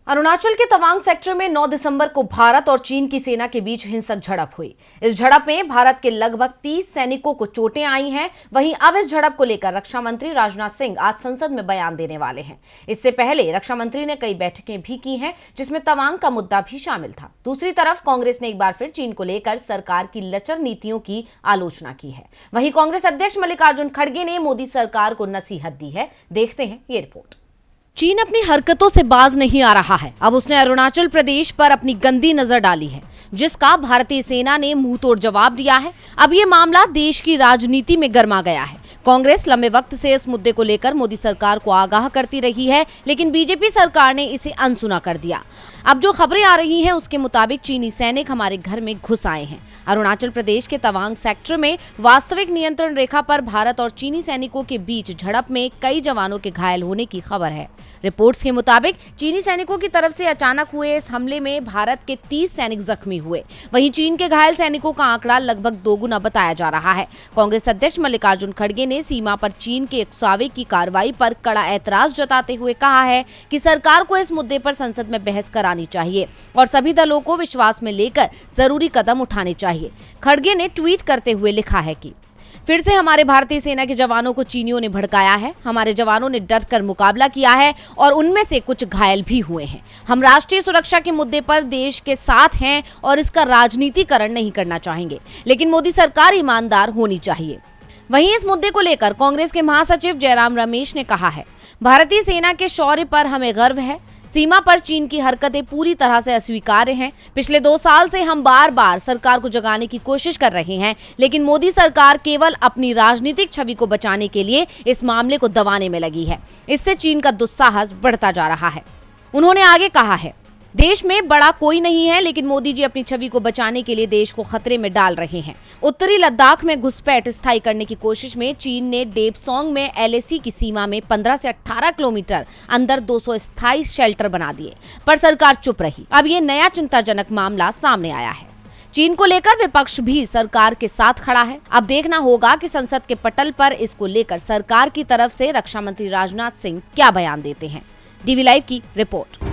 अरुणाचल के तवांग सेक्टर में 9 दिसंबर को भारत और चीन की सेना के बीच हिंसक झड़प हुई। इस झड़प में भारत के लगभग 30 सैनिकों को चोटें आई हैं। वहीं अब इस झड़प को लेकर रक्षा मंत्री राजनाथ सिंह आज संसद में बयान देने वाले हैं। इससे पहले रक्षा मंत्री ने कई बैठकें भी की हैं, जिसमें तवांग का मुद्दा भी शामिल था। दूसरी तरफ कांग्रेस ने एक बार फिर चीन को लेकर सरकार की लचर नीतियों की आलोचना की है। वहीं कांग्रेस अध्यक्ष मल्लिकार्जुन खड़गे ने मोदी सरकार को नसीहत दी है। देखते हैं ये रिपोर्ट। चीन अपनी हरकतों से बाज नहीं आ रहा है। अब उसने अरुणाचल प्रदेश पर अपनी गंदी नजर डाली है, जिसका भारतीय सेना ने मुंहतोड़ जवाब दिया है। अब ये मामला देश की राजनीति में गर्मा गया है। कांग्रेस लंबे वक्त से इस मुद्दे को लेकर मोदी सरकार को आगाह करती रही है, लेकिन बीजेपी सरकार ने इसे अनसुना कर दिया। अब जो खबरें आ रही हैं उसके मुताबिक चीनी सैनिक हमारे घर में घुस आए हैं। अरुणाचल प्रदेश के तवांग सेक्टर में वास्तविक नियंत्रण रेखा पर भारत और चीनी सैनिकों के बीच झड़प में कई जवानों के घायल होने की खबर है। रिपोर्ट्स के मुताबिक चीनी सैनिकों की तरफ से अचानक हुए इस हमले में भारत के 30 सैनिक जख्मी हुए। वहीं चीन के घायल सैनिकों का आंकड़ा लगभग 2 गुना बताया जा रहा है। कांग्रेस अध्यक्ष मल्लिकार्जुन खड़गे ने सीमा पर चीन के उकसावे की कार्रवाई पर कड़ा ऐतराज जताते हुए कहा है कि सरकार को इस मुद्दे पर संसद में बहस करानी चाहिए और सभी दलों को विश्वास में लेकर जरूरी कदम उठाने चाहिए। खड़गे ने ट्वीट करते हुए लिखा है कि फिर से हमारे भारतीय सेना के जवानों को चीनियों ने भड़काया है। हमारे जवानों ने डट कर मुकाबला किया है और उनमें से कुछ घायल भी हुए हैं। हम राष्ट्रीय सुरक्षा के मुद्दे पर देश के साथ हैं और इसका राजनीतिकरण नहीं करना चाहेंगे, लेकिन मोदी सरकार ईमानदार होनी चाहिए। वहीं इस मुद्दे को लेकर कांग्रेस के महासचिव जयराम रमेश ने कहा है, भारतीय सेना के शौर्य पर हमें गर्व है। सीमा पर चीन की हरकतें पूरी तरह से अस्वीकार्य हैं। पिछले 2 साल से हम बार बार सरकार को जगाने की कोशिश कर रहे हैं, लेकिन मोदी सरकार केवल अपनी राजनीतिक छवि को बचाने के लिए इस मामले को दबाने में लगी है। इससे चीन का दुस्साहस बढ़ता जा रहा है। उन्होंने आगे कहा है, देश में बड़ा कोई नहीं है, लेकिन मोदी जी अपनी छवि को बचाने के लिए देश को खतरे में डाल रहे हैं। उत्तरी लद्दाख में घुसपैठ स्थायी करने की कोशिश में चीन ने डेपसोंग में एलएसी की सीमा में 15 से 18 किलोमीटर अंदर 200 स्थायी शेल्टर बना दिए, पर सरकार चुप रही। अब ये नया चिंताजनक मामला सामने आया है। चीन को लेकर विपक्ष भी सरकार के साथ खड़ा है। अब देखना होगा कि संसद के पटल पर इसको लेकर सरकार की तरफ से रक्षा मंत्री राजनाथ सिंह क्या बयान देते हैं। डीवी लाइव की रिपोर्ट।